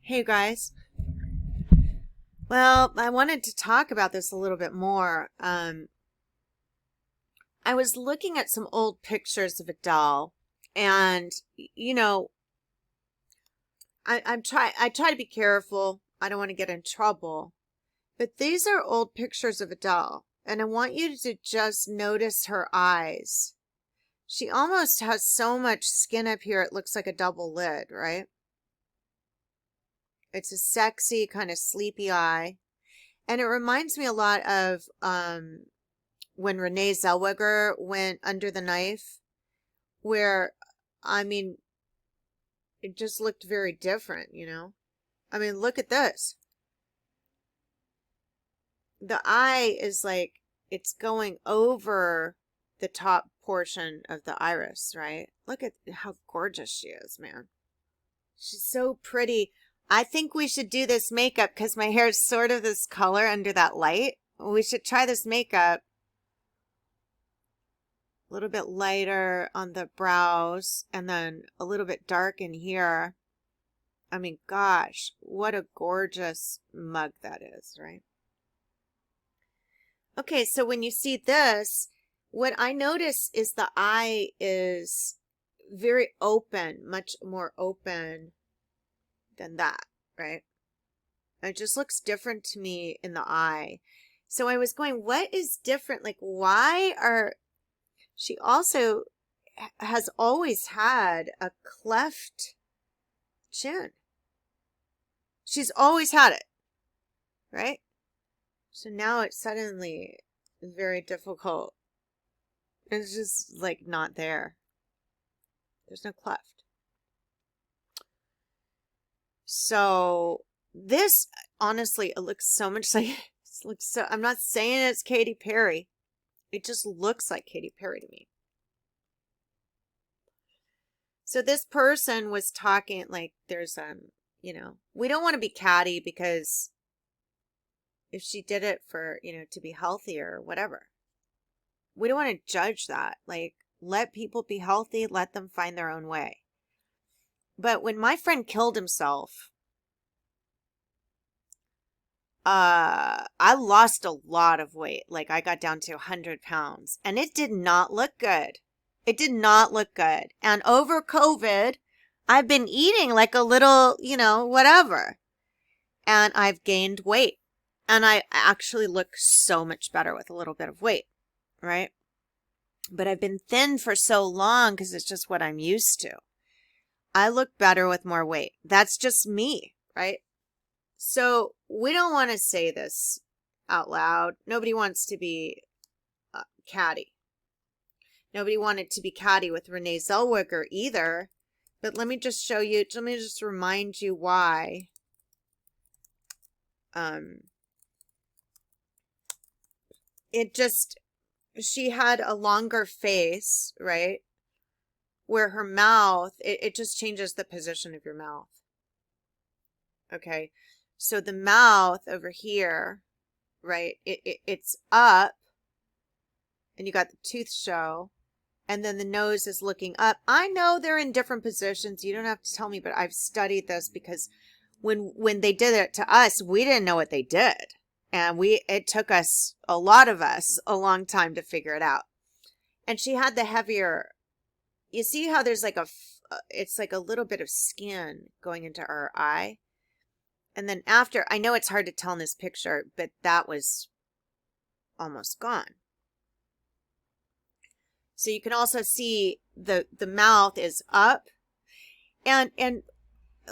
Hey guys. Well, I wanted to talk about this a little bit more. I was looking at some old pictures of Adele, and you know, I try to be careful. I don't want to get in trouble. But these are old pictures of Adele, and I want you to just notice her eyes. She almost has so much skin up here, it looks like a double lid, right? It's a sexy, kind of sleepy eye. And it reminds me a lot of when Renee Zellweger went under the knife, where, I mean, it just looked very different, you know? I mean, look at this. The eye is like it's going over the top portion of the iris, right? Look at how gorgeous she is, man. She's so pretty. I think we should do this makeup because my hair is sort of this color under that light. We should try this makeup. A little bit lighter on the brows and then a little bit dark in here. I mean, gosh, what a gorgeous mug that is, right? Okay, so when you see this, what I notice is the eye is very open, much more open than that, right? It just looks different to me in the eye. So I was going, what is different? Like, why are... She also has always had a cleft chin. She's always had it, right? So now it's suddenly very difficult. It's just like not there. There's no cleft. So this, honestly, it looks so much like, it looks so, I'm not saying it's Katy Perry. It just looks like Katy Perry to me. So this person was talking like there's, we don't want to be catty because if she did it for, to be healthier or whatever, we don't want to judge that. Like, let people be healthy, let them find their own way. But when my friend killed himself, I lost a lot of weight. Like, I got down to 100 pounds and it did not look good. It did not look good. And over COVID, I've been eating like a little, whatever. And I've gained weight. And I actually look so much better with a little bit of weight, right? But I've been thin for so long because it's just what I'm used to. I look better with more weight. That's just me, right? So we don't want to say this out loud. Nobody wants to be catty. Nobody wanted to be catty with Renee Zellweger either. But let me just show you, let me just remind you why. She had a longer face, right? Where her mouth, it just changes the position of your mouth. Okay. So the mouth over here, right? It's up and you got the tooth show. And then the nose is looking up. I know they're in different positions. You don't have to tell me, but I've studied this because when they did it to us, we didn't know what they did. And it took us, a lot of us, a long time to figure it out. And she had the heavier, you see how there's like it's like a little bit of skin going into her eye. And then after, I know it's hard to tell in this picture, but that was almost gone. So you can also see the mouth is up. And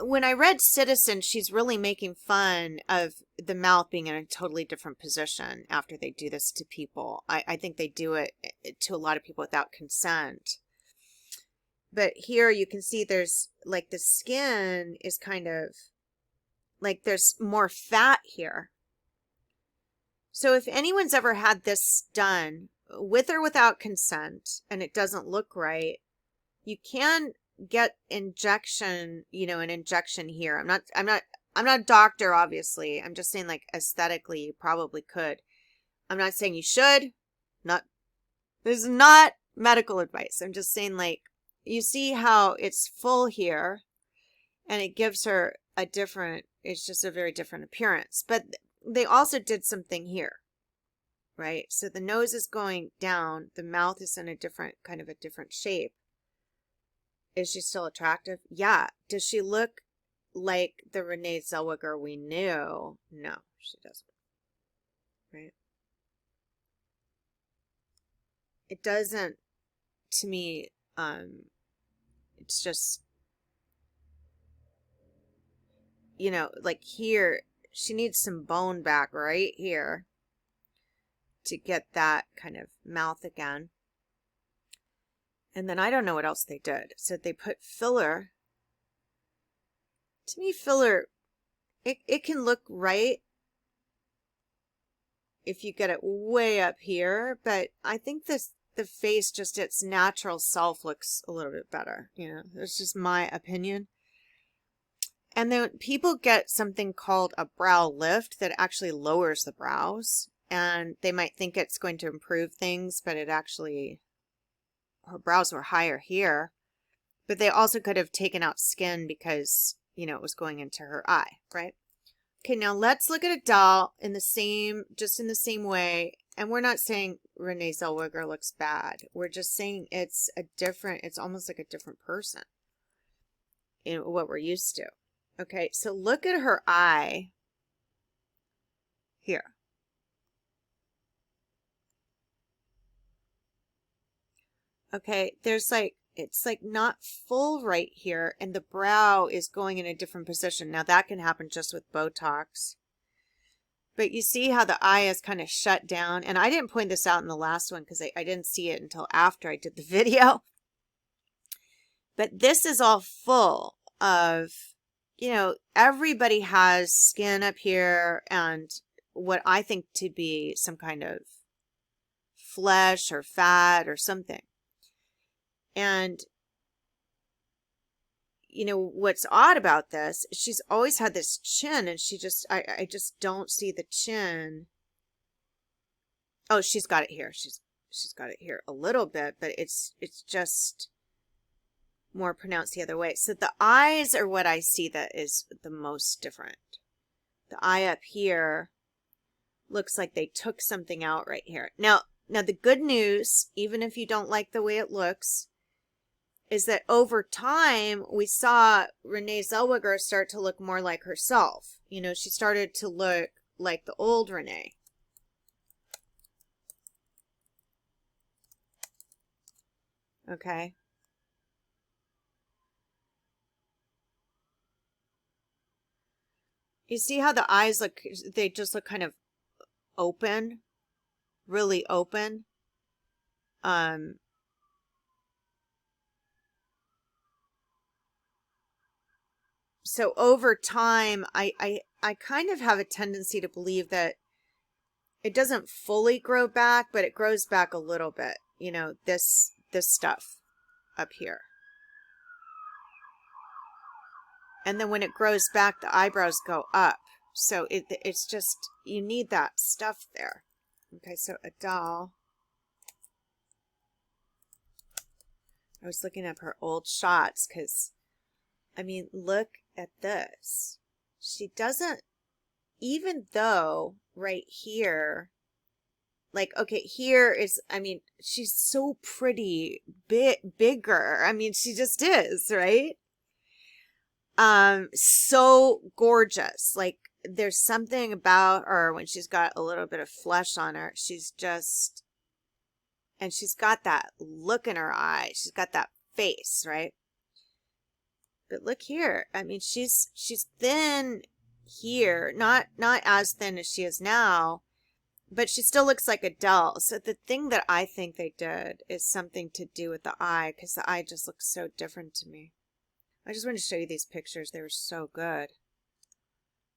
when I read Citizen, she's really making fun of the mouth being in a totally different position after they do this to people. I think they do it to a lot of people without consent. But here you can see there's like the skin is kind of like there's more fat here. So if anyone's ever had this done with or without consent and it doesn't look right, you can get injection, an injection here. I'm not a doctor, obviously. I'm just saying, like, aesthetically, you probably could. I'm not saying you should. This is not medical advice. I'm just saying, like, you see how it's full here and it gives her it's just a very different appearance. But they also did something here, right? So the nose is going down, the mouth is in a different shape. Is she still attractive? Yeah. Does she look like the Renee Zellweger we knew? No, she doesn't. Right? It doesn't, to me, it's just, like here, she needs some bone back right here to get that kind of mouth again. And then I don't know what else they did. So they put filler. To me, filler, it can look right if you get it way up here, but I think the face, just its natural self, looks a little bit better. That's just my opinion. And then people get something called a brow lift that actually lowers the brows, and they might think it's going to improve things, but it actually, her brows were higher here, but they also could have taken out skin because, it was going into her eye, right? Okay, now let's look at Adele in the same way. And we're not saying Renee Zellweger looks bad. We're just saying it's almost like a different person in what we're used to. Okay, so look at her eye here. Okay, it's like not full right here, and the brow is going in a different position. Now that can happen just with Botox. But you see how the eye is kind of shut down? And I didn't point this out in the last one because I didn't see it until after I did the video. But this is all full of, everybody has skin up here and what I think to be some kind of flesh or fat or something. And, what's odd about this, she's always had this chin, and I just don't see the chin. Oh, she's got it here. She's got it here a little bit, but it's just more pronounced the other way. So the eyes are what I see that is the most different. The eye up here looks like they took something out right here. Now the good news, even if you don't like the way it looks, is that over time, we saw Renee Zellweger start to look more like herself. She started to look like the old Renee. Okay. You see how the eyes look, they just look kind of open, really open. So over time, I kind of have a tendency to believe that it doesn't fully grow back, but it grows back a little bit. This stuff up here. And then when it grows back, the eyebrows go up. So it's just, you need that stuff there. Okay, so Adele. I was looking up her old shots because, look at this. She doesn't, even though right here, like, okay, here is, she's so pretty, bigger. She just is, right? So gorgeous. Like, there's something about her when she's got a little bit of flesh on her. She's just, and she's got that look in her eye. She's got that face, right? But look here. She's thin here, not as thin as she is now, but she still looks like Adele. So the thing that I think they did is something to do with the eye, because the eye just looks so different to me. I just want to show you these pictures. They were so good.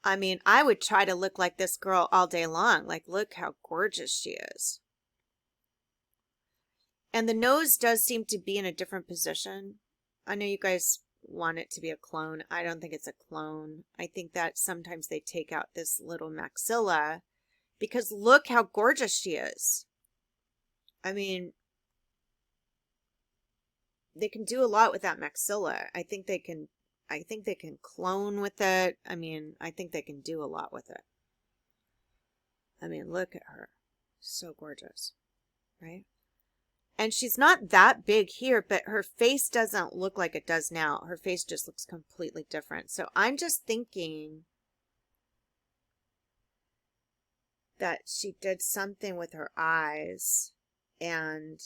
I would try to look like this girl all day long. Like, look how gorgeous she is. And the nose does seem to be in a different position. I know you guys want it to be a clone. I don't think it's a clone. I think that sometimes they take out this little maxilla because look how gorgeous she is. They can do a lot with that maxilla. I think they can I think they can clone with it. I mean, I think they can do a lot with it. I mean, look at her. So gorgeous, right? And she's not that big here, but her face doesn't look like it does now. Her face just looks completely different. So I'm just thinking that she did something with her eyes, and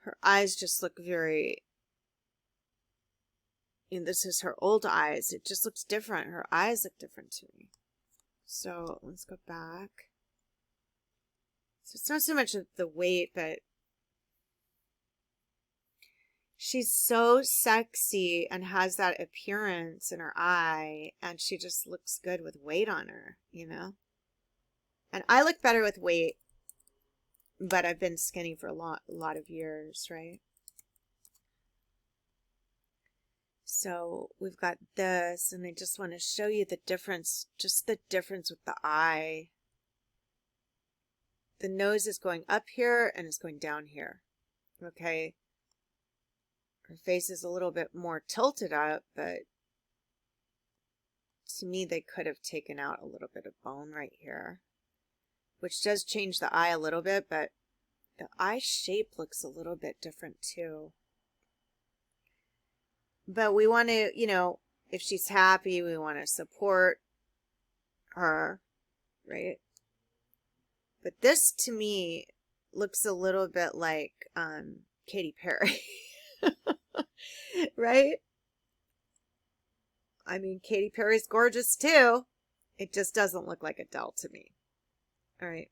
her eyes just look very, and this is her old eyes. It just looks different. Her eyes look different to me. So let's go back. So it's not so much of the weight, but she's so sexy and has that appearance in her eye, and she just looks good with weight on her, you know? And I look better with weight, but I've been skinny for a lot of years, right? So we've got this, and I just want to show you the difference, just the difference with the eye. The nose is going up here and it's going down here, okay? Her face is a little bit more tilted up, but to me they could have taken out a little bit of bone right here, which does change the eye a little bit, but the eye shape looks a little bit different too. But we want to, you know, if she's happy, we want to support her, right? But this to me looks a little bit like Katy Perry, right? I mean, Katy Perry's gorgeous too. It just doesn't look like Adele to me. All right.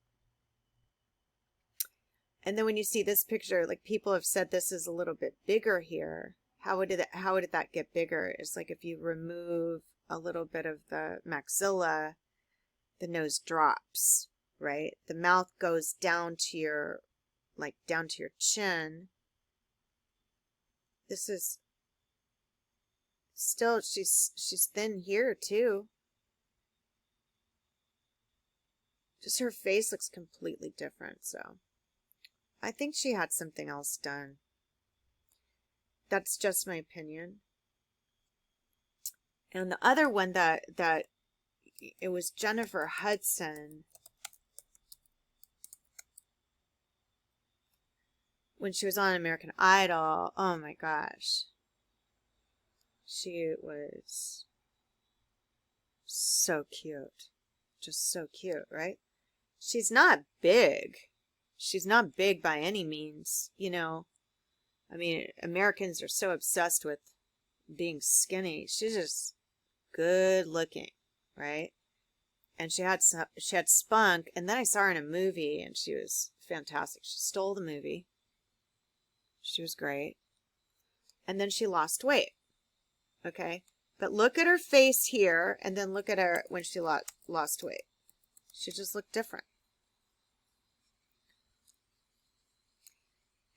And then when you see this picture, like people have said this is a little bit bigger here. How did that get bigger? It's like if you remove a little bit of the maxilla, the nose drops, right? The mouth goes down to your, like down to your chin. This is still, she's thin here too. Just her face looks completely different, so I think she had something else done. That's just my opinion. And the other one that it was Jennifer Hudson. When she was on American Idol, oh my gosh. She was so cute. Just so cute, right? She's not big. She's not big by any means, you know. I mean, Americans are so obsessed with being skinny. She's just good looking, right? And she had spunk, and then I saw her in a movie, and she was fantastic. She stole the movie. She was great. And then she lost weight, okay? But look at her face here, and then look at her when she lost weight. She just looked different.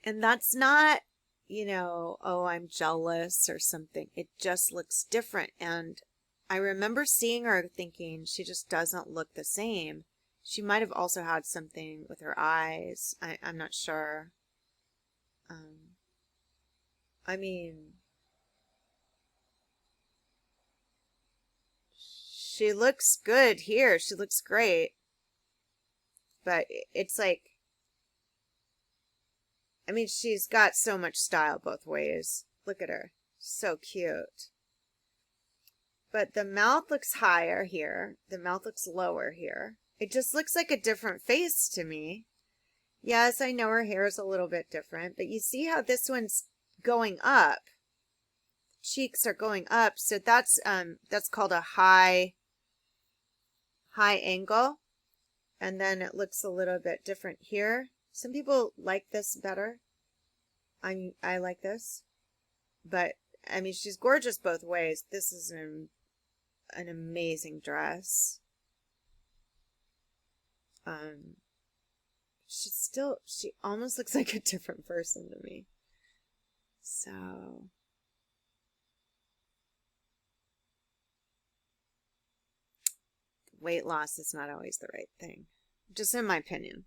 And that's not, you know, oh, I'm jealous or something. It just looks different. And I remember seeing her thinking she just doesn't look the same. She might have also had something with her eyes. I'm not sure. I mean, she looks good here. She looks great. But it's like, I mean, she's got so much style both ways. Look at her. So cute. But the mouth looks higher here. The mouth looks lower here. It just looks like a different face to me. Yes, I know her hair is a little bit different, but you see how this one's going up. Cheeks are going up, so that's called a high angle. And then it looks a little bit different here. Some people like this better. I like this. But I mean, she's gorgeous both ways. This is an amazing dress. She almost looks like a different person to me. So weight loss is not always the right thing. just in my opinion.